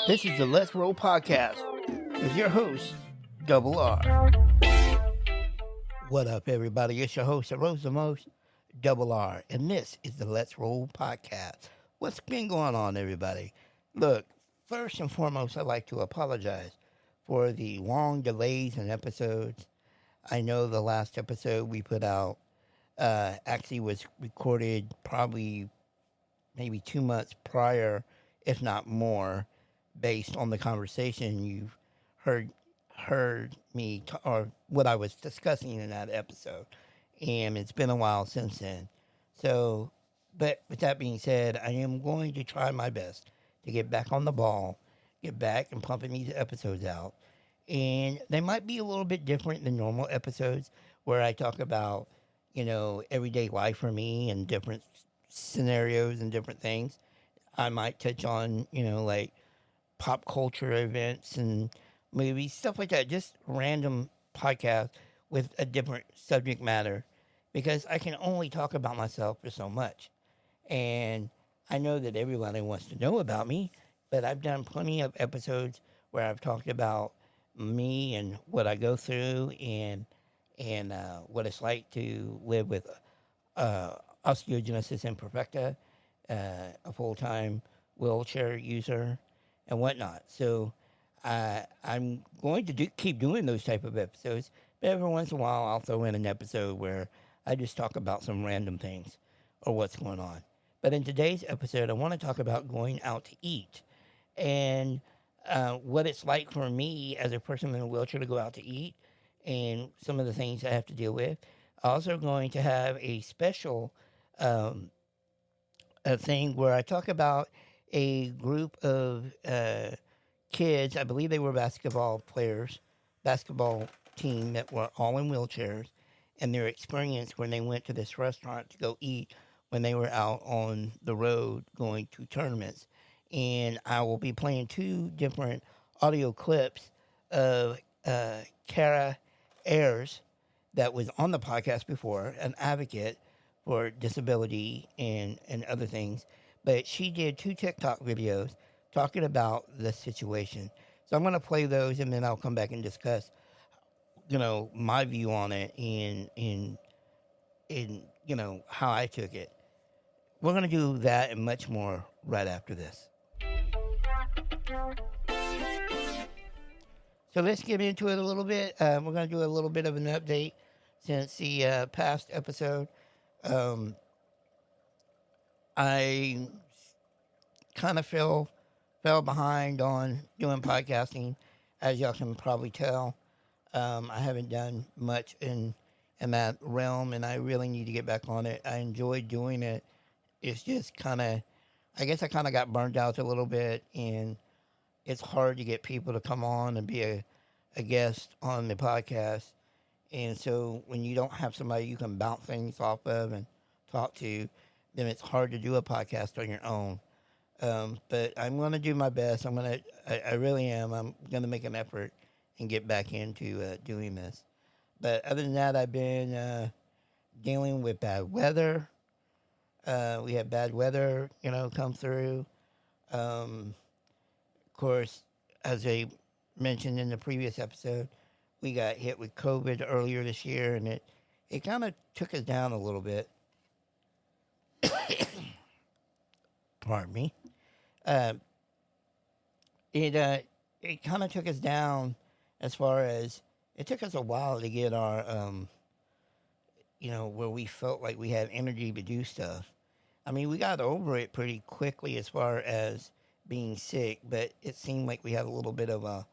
This is the Let's Roll Podcast with your host, Double R. What up, everybody? It's your host, the Rose the Most, Double R, and this is the Let's Roll Podcast. What's been going on, everybody? Look, first and foremost, I'd like to apologize for the long delays in episodes. I know the last episode we put out actually was recorded probably maybe 2 months prior, if not more, based on the conversation you've heard me or what I was discussing in that episode. And it's been a while since then. So, but with that being said, I am going to try my best to get back on the ball, get back and pumping these episodes out. And they might be a little bit different than normal episodes where I talk about, everyday life for me and different scenarios and different things. I might touch on, like pop culture events and movies, stuff like that. Just random podcasts with a different subject matter because I can only talk about myself for so much. And I know that everybody wants to know about me, but I've done plenty of episodes where I've talked about me and what I go through and what it's like to live with osteogenesis imperfecta, a full-time wheelchair user, and whatnot. So I'm going to keep doing those type of episodes, but every once in a while I'll throw in an episode where I just talk about some random things or what's going on. But in today's episode, I want to talk about going out to eat and what it's like for me as a person in a wheelchair to go out to eat and some of the things I have to deal with. Also going to have a special a thing where I talk about a group of kids. I believe they were basketball team that were all in wheelchairs, and their experience when they went to this restaurant to go eat when they were out on the road going to tournaments. And I will be playing 2 different audio clips of Kara Ayers that was on the podcast before, an advocate for disability and other things. But she did 2 TikTok videos talking about the situation. So I'm going to play those and then I'll come back and discuss, my view on it and how I took it. We're going to do that and much more right after this. So let's get into it a little bit. We're going to do a little bit of an update since the past episode. I kind of fell behind on doing podcasting, as y'all can probably tell. I haven't done much in that realm, and I really need to get back on it. I enjoy doing it. It's just I guess I kind of got burned out a little bit, and it's hard to get people to come on and be a guest on the podcast. And so when you don't have somebody you can bounce things off of and talk to, then it's hard to do a podcast on your own. But I'm going to do my best. I really am. I'm going to make an effort and get back into doing this. But other than that, I've been dealing with bad weather. We had bad weather, come through. Of course, as I mentioned in the previous episode, we got hit with COVID earlier this year, and it kind of took us down a little bit. Pardon me. It kind of took us down as far as it took us a while to get our, where we felt like we had energy to do stuff. I mean, we got over it pretty quickly as far as being sick, but it seemed like we had a little bit of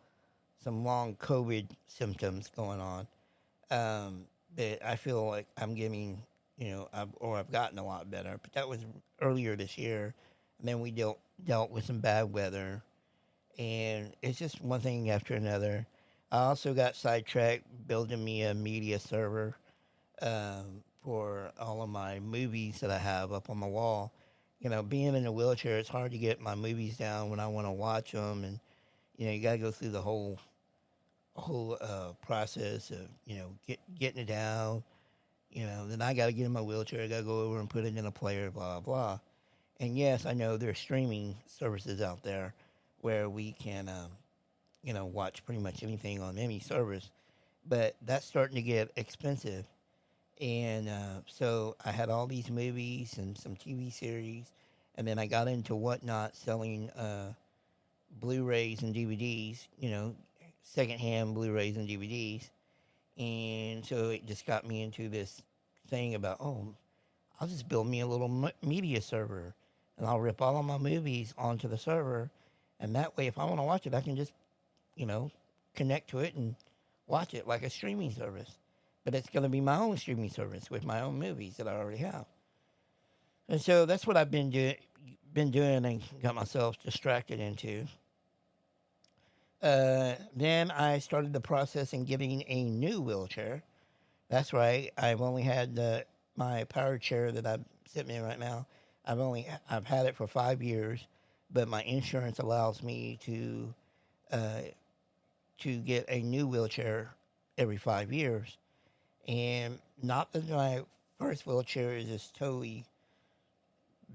some long COVID symptoms going on. But I feel like I'm getting, I've gotten a lot better. But that was earlier this year. And then we dealt with some bad weather. And it's just one thing after another. I also got sidetracked building me a media server for all of my movies that I have up on the wall. Being in a wheelchair, it's hard to get my movies down when I want to watch them. And, you got to go through the whole process of, getting it down. Then I got to get in my wheelchair. I got to go over and put it in a player, blah, blah. And yes, I know there's streaming services out there where we can, watch pretty much anything on any service. But that's starting to get expensive. And so I had all these movies and some TV series. And then I got into Whatnot selling Blu-rays and DVDs, secondhand Blu-rays and DVDs. And so it just got me into this thing about, oh, I'll just build me a little media server, and I'll rip all of my movies onto the server, and that way, if I want to watch it, I can just, connect to it and watch it like a streaming service. But it's going to be my own streaming service with my own movies that I already have. And so that's what I've been doing and got myself distracted into. Then I started the process in getting a new wheelchair. That's right. I've only had my power chair that I'm sitting in right now. I've had it for 5 years, but my insurance allows me to get a new wheelchair every 5 years. And not that my first wheelchair is just totally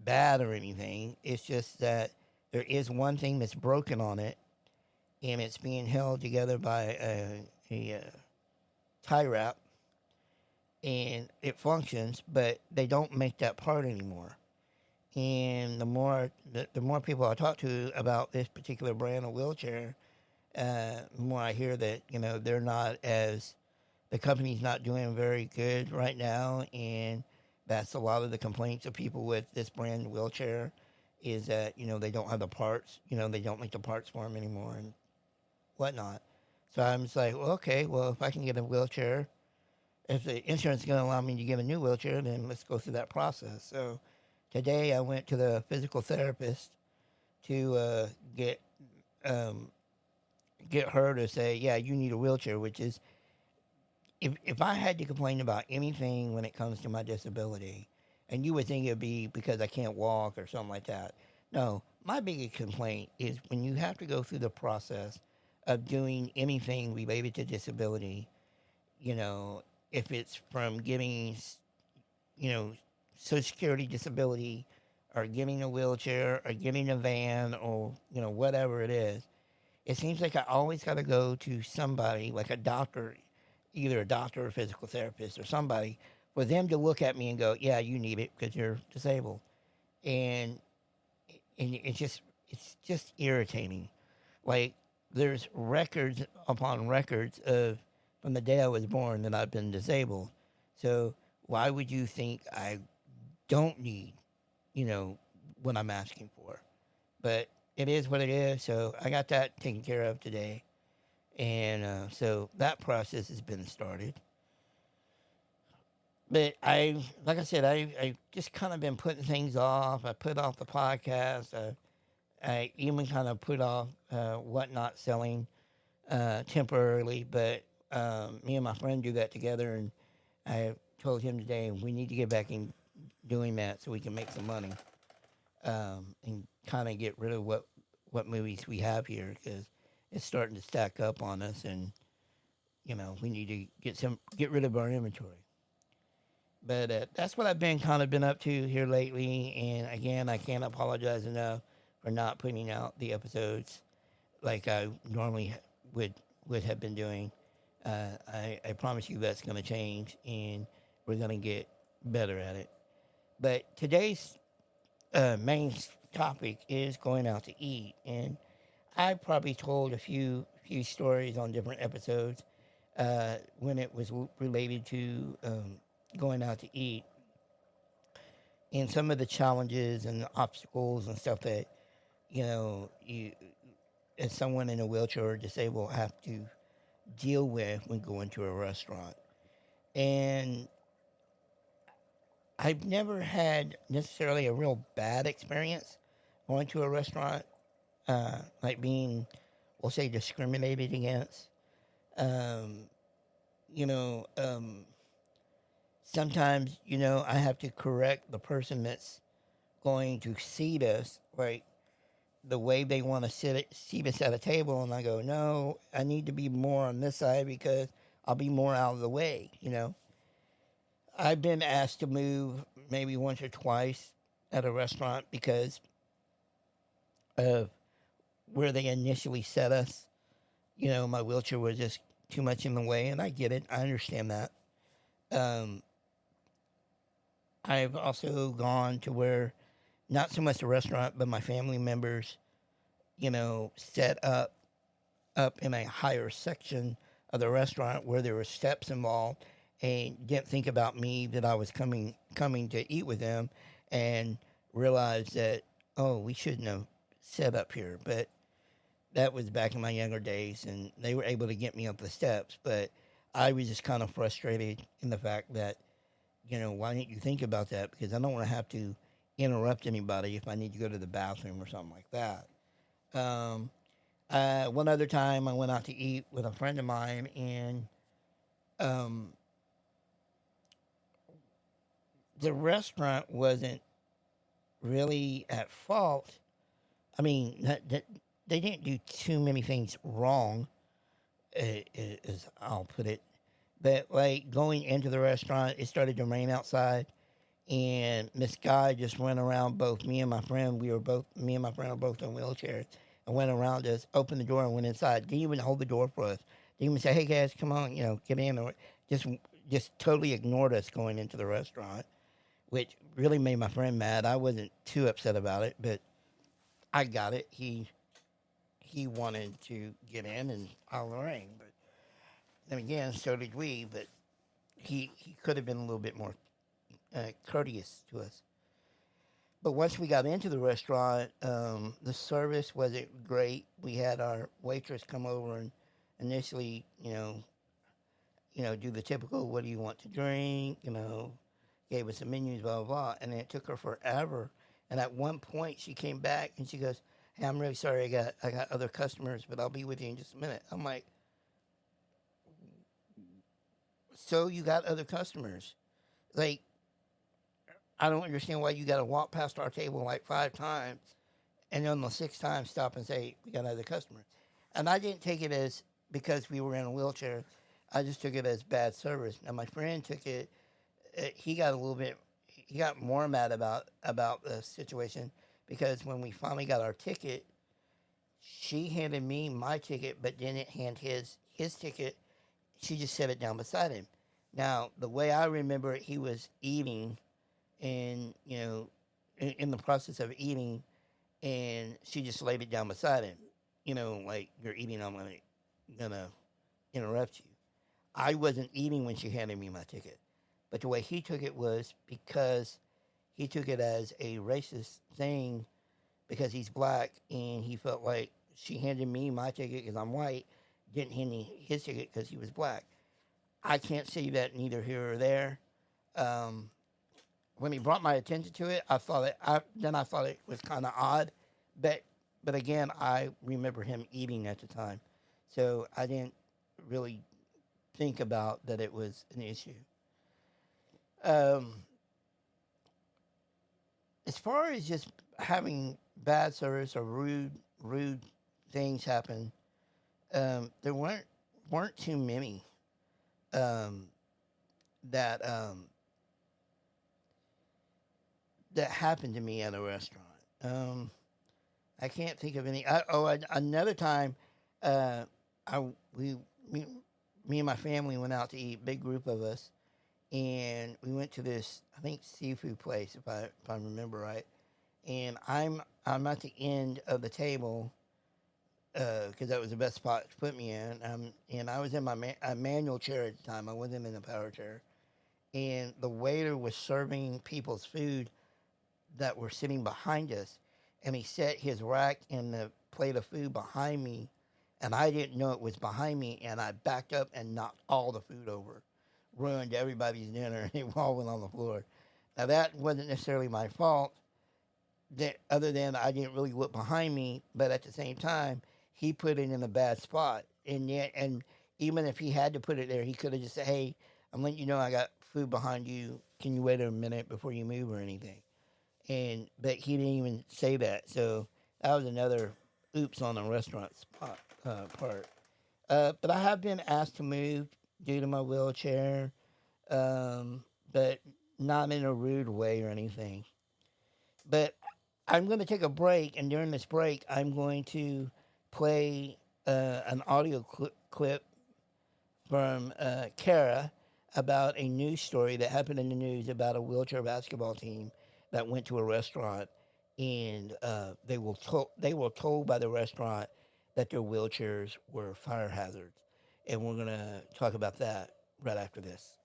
bad or anything. It's just that there is one thing that's broken on it, and it's being held together by a tie wrap, and it functions, but they don't make that part anymore. And the more people I talk to about this particular brand of wheelchair, the more I hear that they're not as the company's not doing very good right now, and that's a lot of the complaints of people with this brand wheelchair is that they don't have the parts, they don't make the parts for them anymore and whatnot. So I'm just like, well, okay, well, if I can get a wheelchair, if the insurance is going to allow me to get a new wheelchair, then let's go through that process. So today I went to the physical therapist to get her to say, yeah, you need a wheelchair, which is, if I had to complain about anything when it comes to my disability, and you would think it would be because I can't walk or something like that. No, my biggest complaint is when you have to go through the process of doing anything related to disability, if it's from giving, Social Security disability or getting a wheelchair or getting a van or, whatever it is, it seems like I always got to go to somebody, like a doctor, either a doctor or a physical therapist or somebody, for them to look at me and go, yeah, you need it because you're disabled. And it's just irritating. Like, there's records upon records of from the day I was born that I've been disabled. So why would you think I don't need, what I'm asking for? But it is what it is. So I got that taken care of today. And so that process has been started. But like I said, I just kind of been putting things off. I put off the podcast. I even kind of put off Whatnot selling temporarily. But me and my friend do that together, and I told him today we need to get back in doing that so we can make some money and kind of get rid of what movies we have here, because it's starting to stack up on us, and we need to get rid of our inventory. But that's what I've been up to here lately. And again, I can't apologize enough for not putting out the episodes like I normally would have been doing. I promise you that's going to change, and we're going to get better at it. But today's main topic is going out to eat, and I probably told a few stories on different episodes when it was related to going out to eat, and some of the challenges and the obstacles and stuff that you as someone in a wheelchair or disabled have to deal with when going to a restaurant. And I've never had necessarily a real bad experience going to a restaurant, like being, we'll say, discriminated against. You know, sometimes, I have to correct the person that's going to seat us, right? The way they want to seat us at a table, and I go, no, I need to be more on this side because I'll be more out of the way, I've been asked to move maybe once or twice at a restaurant because of where they initially set us. My wheelchair was just too much in the way, and I get it. I understand that. Um, I've also gone to where not so much the restaurant, but my family members, set up in a higher section of the restaurant where there were steps involved, and didn't think about me that I was coming to eat with them, and realized that, oh, we shouldn't have set up here. But that was back in my younger days, and they were able to get me up the steps. But I was just kind of frustrated in the fact that, why didn't you think about that? Because I don't want to have to interrupt anybody if I need to go to the bathroom or something like that. Um, one other time I went out to eat with a friend of mine, and um, the restaurant wasn't really at fault. I mean, they didn't do too many things wrong, as I'll put it. But like going into the restaurant, it started to rain outside, and this guy just went around both me and my friend. Me and my friend are both in wheelchairs, and went around us, opened the door, and went inside. Didn't even hold the door for us. Didn't even say, "Hey guys, come on, get in." Or just just totally ignored us going into the restaurant, which really made my friend mad. I wasn't too upset about it, but I got it. He wanted to get in, and all right. But then again, so did we. But he could have been a little bit more courteous to us. But once we got into the restaurant, the service wasn't great. We had our waitress come over and initially, do the typical, what do you want to drink, gave us the menus, blah, blah, blah. And then it took her forever. And at one point she came back and she goes, "Hey, I'm really sorry. I got other customers, but I'll be with you in just a minute." I'm like, "So you got other customers? Like, I don't understand why you got to walk past our table like 5 times, and on the 6th time stop and say, 'We got another customer.'" And I didn't take it as because we were in a wheelchair. I just took it as bad service. Now my friend took it. He got a little bit. He got more mad about the situation, because when we finally got our ticket, she handed me my ticket, but didn't hand his ticket. She just set it down beside him. Now the way I remember it, he was eating, and in the process of eating, and she just laid it down beside him. Like, "You're eating, I'm gonna interrupt you." I wasn't eating when she handed me my ticket, but the way he took it was because he took it as a racist thing because he's black, and he felt like she handed me my ticket because I'm white, didn't hand me his ticket because he was black. I can't say that neither here or there. Um, when he brought my attention to it, I thought it was kind of odd, but again, I remember him eating at the time, so I didn't really think about that it was an issue. Um, as far as just having bad service or rude things happen, there weren't too many um, that that happened to me at a restaurant. Um, I can't think of any. Another time, uh, I we me, me and my family went out to eat. Big group of us, and we went to this, I think, seafood place, if I remember right. And I'm at the end of the table because that was the best spot to put me in. And I was in my manual chair at the time. I wasn't in the power chair. And the waiter was serving people's food that were sitting behind us, and he set his rack and the plate of food behind me, and I didn't know it was behind me, and I backed up and knocked all the food over, ruined everybody's dinner, and it all went on the floor. Now that wasn't necessarily my fault, other than I didn't really look behind me, but at the same time, he put it in a bad spot, and even if he had to put it there, he could have just said, "Hey, I'm letting you know I got food behind you. Can you wait a minute before you move or anything?" But he didn't even say that. So that was another oops on the restaurant spot part. But I have been asked to move due to my wheelchair, but not in a rude way or anything. But I'm going to take a break, and during this break, I'm going to play an audio clip from Kara about a news story that happened in the news about a wheelchair basketball team that went to a restaurant, and they were told by the restaurant that their wheelchairs were fire hazards, and we're gonna talk about that right after this.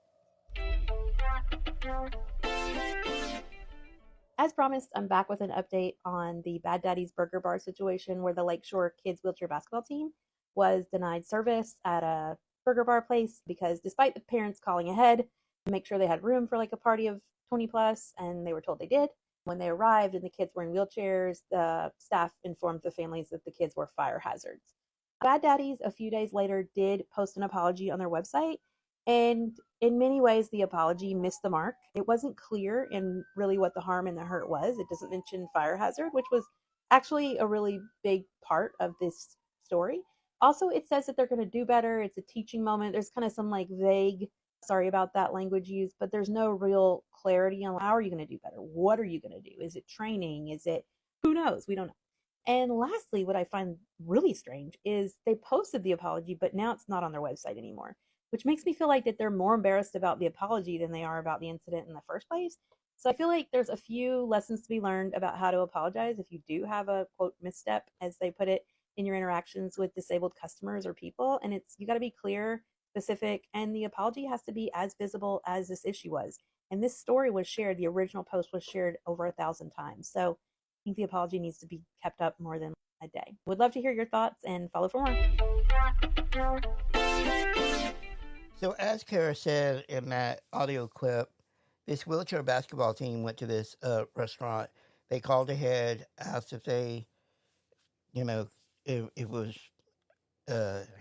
As promised, I'm back with an update on the Bad Daddy's Burger Bar situation where the Lakeshore Kids Wheelchair Basketball Team was denied service at a burger bar place because despite the parents calling ahead to make sure they had room for like a party of 20 plus, and they were told they did, when they arrived and the kids were in wheelchairs, the staff informed the families that the kids were fire hazards. Bad Daddies, a few days later, did post an apology on their website, and in many ways, the apology missed the mark. It wasn't clear in really what the harm and the hurt was. It doesn't mention fire hazard, which was actually a really big part of this story. Also, it says that they're going to do better. It's a teaching moment. There's kind of some like vague, sorry about that language used, but there's no real clarity on how are you going to do better? What are you going to do? Is it training? Is it, who knows? We don't know. And lastly, what I find really strange is they posted the apology, but now it's not on their website anymore, which makes me feel like that they're more embarrassed about the apology than they are about the incident in the first place. So I feel like there's a few lessons to be learned about how to apologize if you do have a quote misstep, as they put it, in your interactions with disabled customers or people. And it's, you got to be clear, specific, and the apology has to be as visible as this issue was. And this story was shared, the original post was shared over 1,000 times. So I think the apology needs to be kept up more than a day. Would love to hear your thoughts and follow for more. So, as Kara said in that audio clip, this wheelchair basketball team went to this restaurant. They called ahead, asked if they, you know, if it was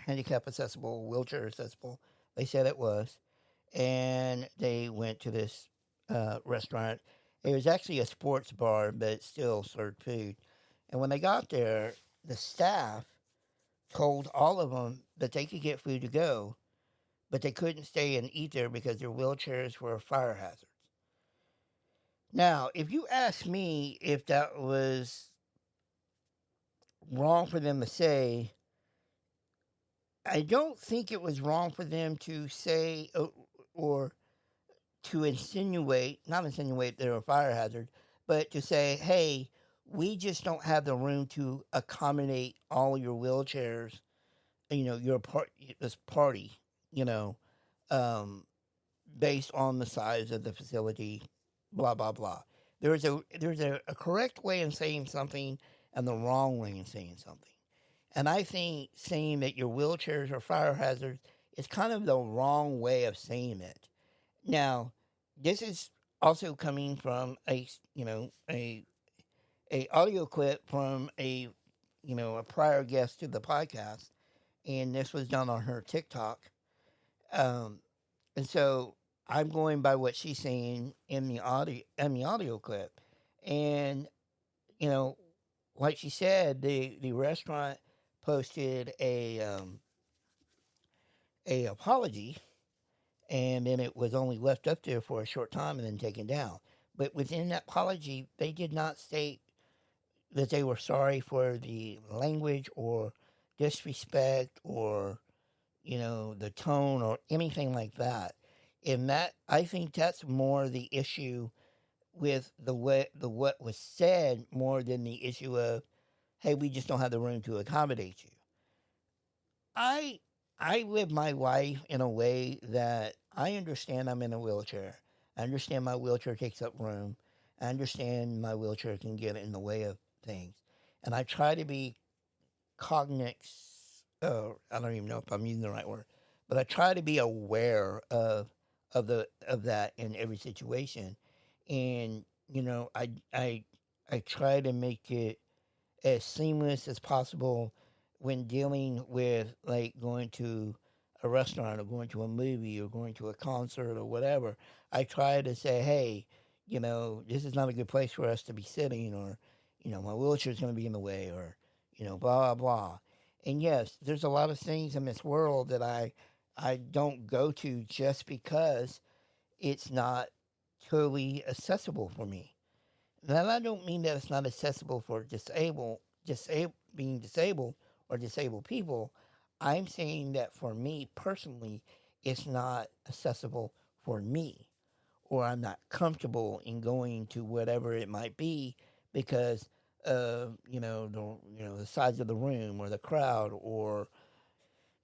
handicap accessible, wheelchair accessible. They said it was. And they went to this restaurant. It was actually a sports bar, but it still served food. And when they got there, the staff told all of them that they could get food to go, but they couldn't stay and eat there because their wheelchairs were fire hazards. Now, if you ask me if that was wrong for them to say, I don't think it was wrong for them to say or to insinuate, not insinuate they're a fire hazard, but to say, hey, we just don't have the room to accommodate all your wheelchairs, this party, you know, um, based on the size of the facility, blah blah blah. There's a correct way in saying something and the wrong way in saying something. And I think saying that your wheelchairs are fire hazards is kind of the wrong way of saying it. Now, this is also coming from a audio clip from a prior guest to the podcast, and this was done on her TikTok. Um, and so I'm going by what she's saying in the audio clip, and you know, like she said, the restaurant posted a apology, and then it was only left up there for a short time and then taken down. But within that apology, they did not state that they were sorry for the language or disrespect or the tone or anything like that. And that, I think that's more the issue with the what was said more than the issue of, hey, we just don't have the room to accommodate you. I I live my life in a way that I understand I'm in a wheelchair. I understand my wheelchair takes up room. I understand my wheelchair can get in the way of things. And I try to be cognix I don't even know if I'm using the right word, but I try to be aware of that in every situation. And I try to make it as seamless as possible when dealing with like going to a restaurant or going to a movie or going to a concert or whatever. I try to say, hey, this is not a good place for us to be sitting, or my wheelchair's going to be in the way, or blah blah blah. And yes, there's a lot of things in this world that I don't go to just because it's not totally accessible for me. Now, I don't mean that it's not accessible for being disabled or disabled people. I'm saying that for me personally, it's not accessible for me, or I'm not comfortable in going to whatever it might be because of the size of the room or the crowd, or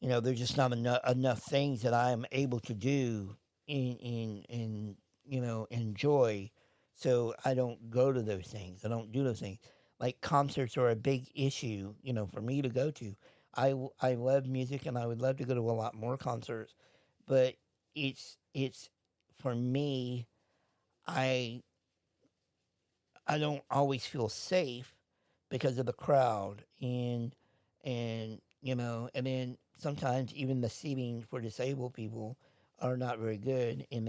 there's just not enough things that I am able to do in enjoy. So I don't go to those things. I don't do those things. Like concerts are a big issue, for me to go to. I love music and I would love to go to a lot more concerts, but it's for me. I I don't always feel safe because of the crowd, and then sometimes even the seating for disabled people are not very good, and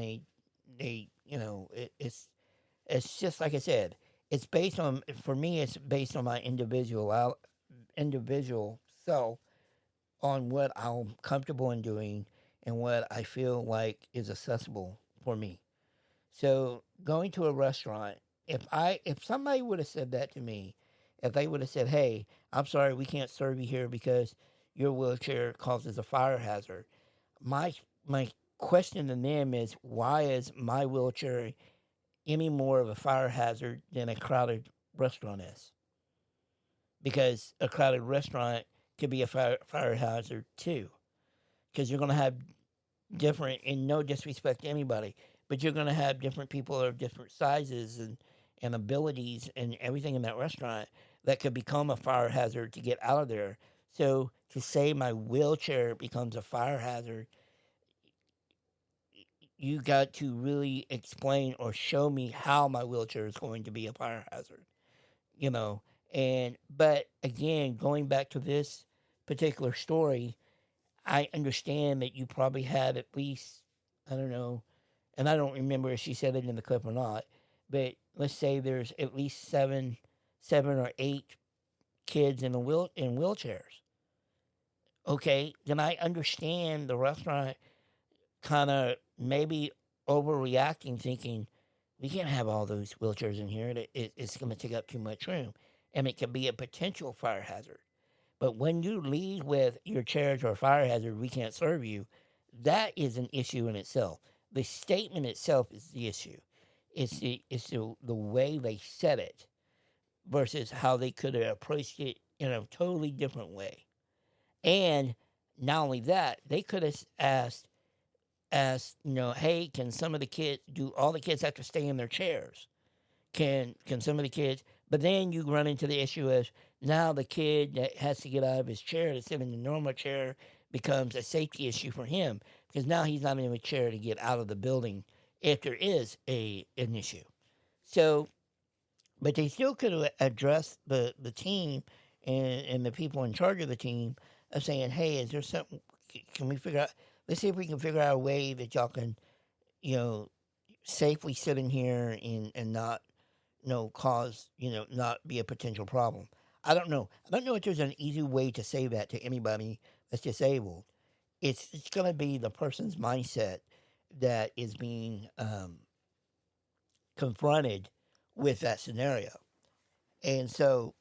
it's just like I said, it's based on, for me it's based on my individual self, on what I'm comfortable in doing and what I feel like is accessible for me. So going to a restaurant, if somebody would have said that to me, if they would have said, "Hey, I'm sorry, we can't serve you here because your wheelchair causes a fire hazard," my my question to them is, why is my wheelchair any more of a fire hazard than a crowded restaurant is? Because a crowded restaurant could be a fire hazard too, because you're going to have different, and no disrespect to anybody, but you're going to have different people of different sizes and abilities and everything in that restaurant that could become a fire hazard to get out of there. So to say my wheelchair becomes a fire hazard, you got to really explain or show me how my wheelchair is going to be a fire hazard, you know. And but again, going back to this particular story, I understand that you probably had at least, I don't know, and I don't remember if she said it in the clip or not, but let's say there's at least seven or eight kids in wheelchairs. Okay, then I understand the restaurant kind of maybe overreacting, thinking we can't have all those wheelchairs in here. It's going to take up too much room, and it could be a potential fire hazard. But when you lead with your chairs are a fire hazard, we can't serve you, that is an issue in itself. The statement itself is the issue. It's the way they said it versus how they could have approached it in a totally different way. And not only that, they could have asked, hey, can some of the kids, do all the kids have to stay in their chairs? Can some of the kids, but then you run into the issue of now the kid that has to get out of his chair to sit in the normal chair becomes a safety issue for him, because now he's not in a chair to get out of the building if there is an issue. So, but they still could have addressed the team and the people in charge of the team of saying, hey, is there something, can we figure out, let's see if we can figure out a way that y'all can, you know, safely sit in here and not cause, not be a potential problem. I don't know. I don't know if there's an easy way to say that to anybody that's disabled. It's going to be the person's mindset that is being confronted with that scenario. And so,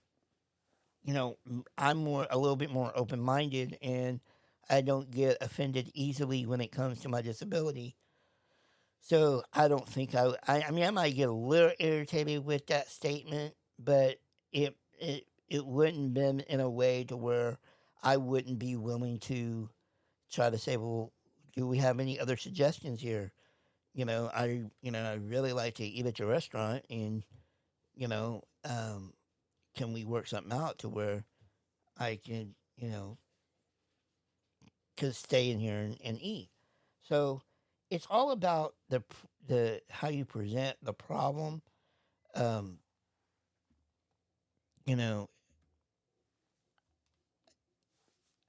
I'm a little bit more open minded, and I don't get offended easily when it comes to my disability. So I don't think I mean, I might get a little irritated with that statement, but it wouldn't been in a way to where I wouldn't be willing to try to say, well, do we have any other suggestions here? I really like to eat at your restaurant, and you know, um, can we work something out to where I can, could stay in here and eat? So it's all about the how you present the problem. Um, you know,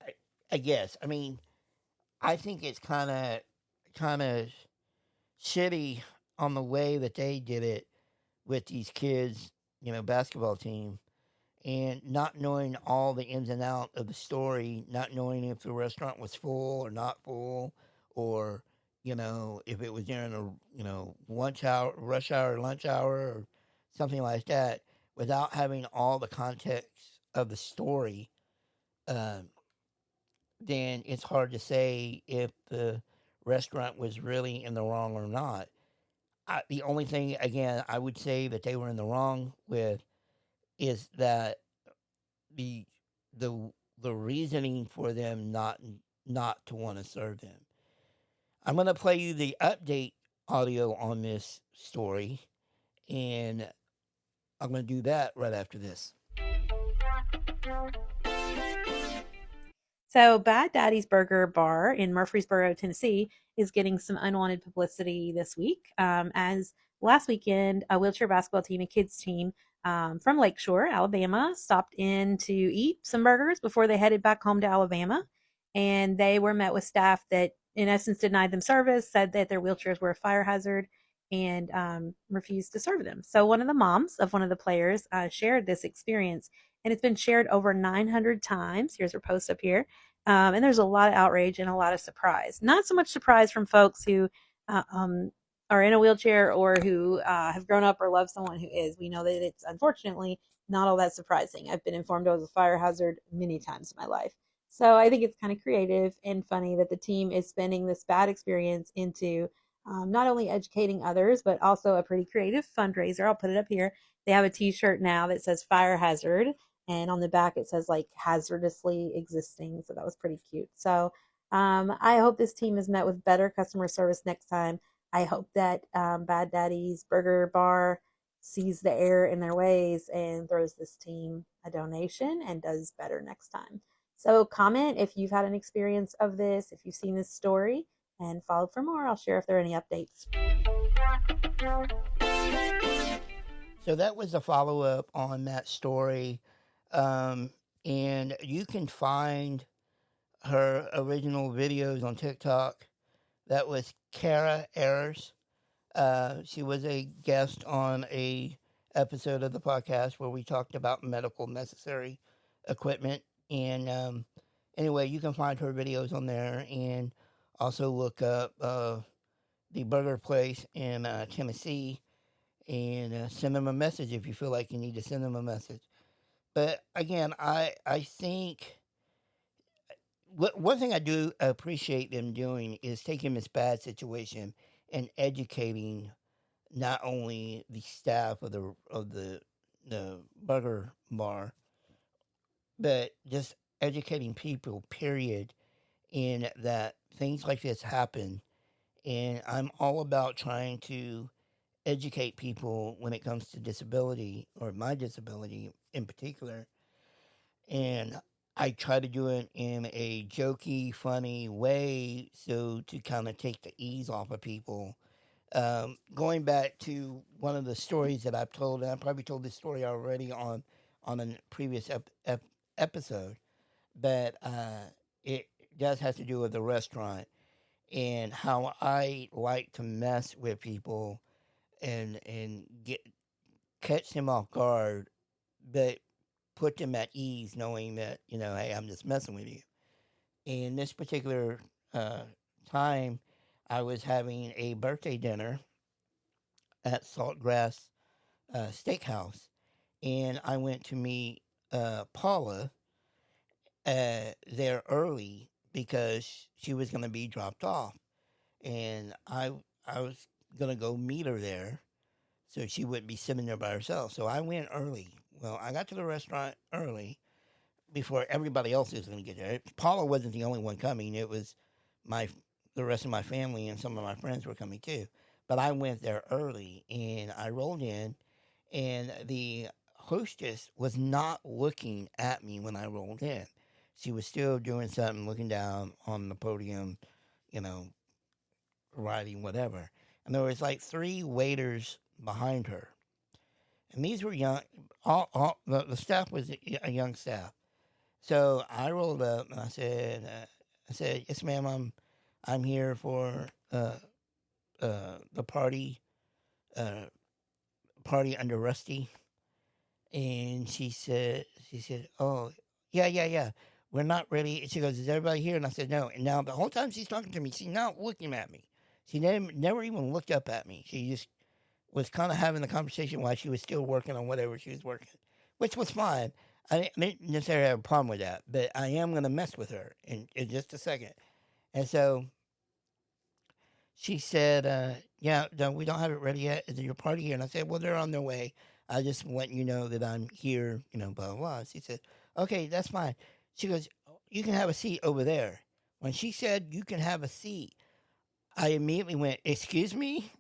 I, I guess. I mean, I think it's kind of shitty on the way that they did it with these kids, basketball team, and not knowing all the ins and outs of the story, not knowing if the restaurant was full or not full, or if it was during a lunch hour, rush hour, lunch hour, or something like that, without having all the context of the story. uh, then it's hard to say if the restaurant was really in the wrong or not. The only thing, again, I would say that they were in the wrong with is that the the the reasoning for them not to want to serve them. I'm going to play you the update audio on this story, and I'm going to do that right after this. So, Bad Daddy's Burger Bar in Murfreesboro, Tennessee, is getting some unwanted publicity this week. As last weekend, a wheelchair basketball team, a kids team from Lakeshore, Alabama, stopped in to eat some burgers before they headed back home to Alabama. And they were met with staff that, in essence, denied them service, said that their wheelchairs were a fire hazard, and refused to serve them. So, one of the moms of one of the players shared this experience, and it's been shared over 900 times. Here's her post up here. And there's a lot of outrage and a lot of surprise. Not so much surprise from folks who uh, um, are in a wheelchair or who have grown up or love someone who is. We know that it's unfortunately not all that surprising. I've been informed of a fire hazard many times in my life. So I think it's kind of creative and funny that the team is spending this bad experience into not only educating others, but also a pretty creative fundraiser. I'll put it up here. They have a t-shirt now that says fire hazard, and on the back it says like hazardously existing. So that was pretty cute. So I hope this team is met with better customer service next time. I hope that Bad Daddy's Burger Bar sees the error in their ways and throws this team a donation and does better next time. So comment if you've had an experience of this, if you've seen this story, and follow for more. I'll share if there are any updates. So that was a follow up on that story. And you can find her original videos on TikTok. That was Kara Ayers. She was a guest on a episode of the podcast where we talked about medical necessary equipment. And anyway, you can find her videos on there, and also look up the burger place in Tennessee, and send them a message if you feel like you need to send them a message. But again, I think one thing I do appreciate them doing is taking this bad situation and educating not only the staff of the burger bar, but just educating people, period, in that things like this happen. And I'm all about trying to educate people when it comes to disability, or my disability in particular. And I try to do it in a jokey, funny way, so to kind of take the ease off of people. Going back to one of the stories that I've told, and I probably told this story already on a previous episode, but it does have to do with the restaurant and how I like to mess with people and get catch them off guard, but put them at ease, knowing that, hey, I'm just messing with you. In this particular time, I was having a birthday dinner at Saltgrass Steakhouse, and I went to meet Paula there early because she was going to be dropped off, and I was going to go meet her there so she wouldn't be sitting there by herself. So I went early. Well, I got to the restaurant early before everybody else was going to get there. Paula wasn't the only one coming. It was the rest of my family and some of my friends were coming too. But I went there early, and I rolled in, and the hostess was not looking at me when I rolled in. She was still doing something, looking down on the podium, you know, writing whatever. And there was like three waiters behind her. And these were young, the staff was a young staff. So I rolled up and I said, yes, ma'am, I'm here for the party under Rusty. And she said, oh, yeah. We're not ready. She goes, is everybody here? And I said, no. And now the whole time she's talking to me, she's not looking at me. She never even looked up at me. She just was kind of having the conversation while she was still working on whatever she was working, which was fine. I didn't necessarily have a problem with that, but I am going to mess with her in just a second. And so she said, yeah, no, we don't have it ready yet. Is your party here? And I said, well, they're on their way. I just want you to know that I'm here, blah, blah, blah. She said, okay, that's fine. She goes, you can have a seat over there. When she said, you can have a seat, I immediately went, excuse me?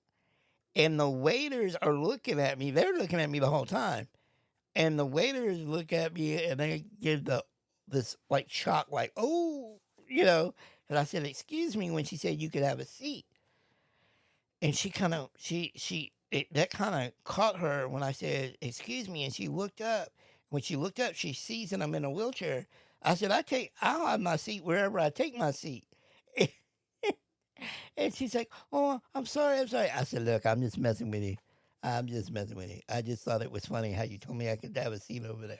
And the waiters are looking at me. They're looking at me the whole time. And the waiters look at me and they give this like shock, like, oh, And I said, excuse me, when she said you could have a seat. And she kind of, that kind of caught her when I said, excuse me. And she looked up. When she looked up, she sees that I'm in a wheelchair. I said, I'll have my seat wherever I take my seat. And she's like, oh, I'm sorry. I said, look, I'm just messing with you. I just thought it was funny how you told me I could have a seat over there.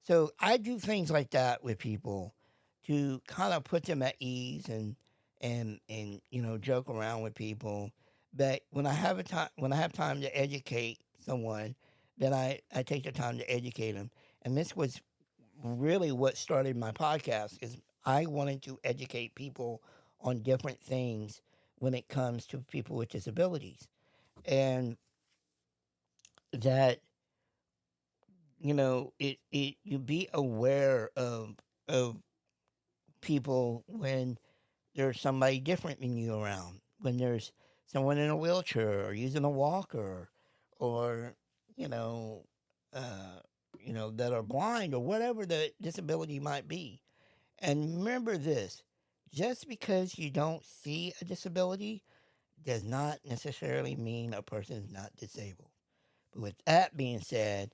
So I do things like that with people to kind of put them at ease and joke around with people. But when I have time to educate someone, then I take the time to educate them. And this was really what started my podcast, is I wanted to educate people on different things when it comes to people with disabilities. And that, you be aware of people when there's somebody different than you around, when there's someone in a wheelchair or using a walker, or that are blind, or whatever the disability might be. And remember this: just because you don't see a disability does not necessarily mean a person's not disabled. But with that being said,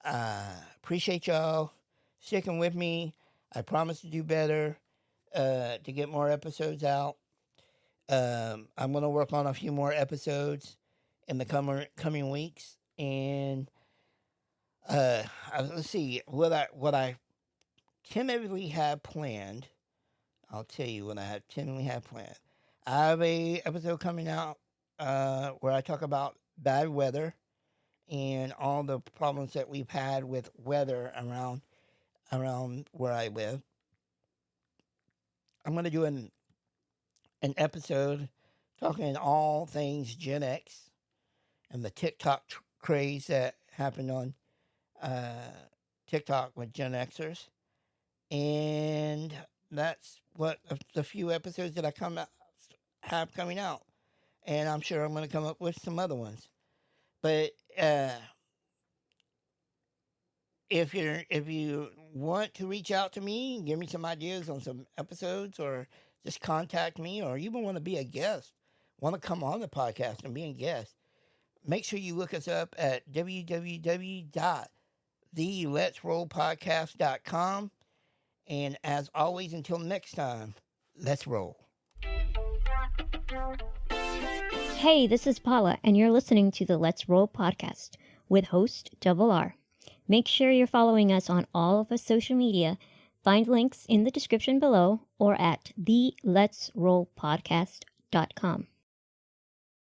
appreciate y'all sticking with me. I promise to do better, to get more episodes out. I'm going to work on a few more episodes in the coming weeks. And let's see, what I tentatively have planned. I'll tell you what I tentatively have planned. I have a episode coming out where I talk about bad weather and all the problems that we've had with weather around where I live. I'm going to do an episode talking all things Gen X and the TikTok craze that happened on TikTok with Gen Xers. And that's what the few episodes that I have coming out. And I'm sure I'm going to come up with some other ones. But if you want to reach out to me and give me some ideas on some episodes, or just contact me, or even want to be a guest, want to come on the podcast and be a guest, make sure you look us up at www.theletsrollpodcast.com. And as always, until next time, let's roll. Hey, this is Paula, and you're listening to the Let's Roll podcast with host Double R. Make sure you're following us on all of our social media. Find links in the description below or at theletsrollpodcast.com.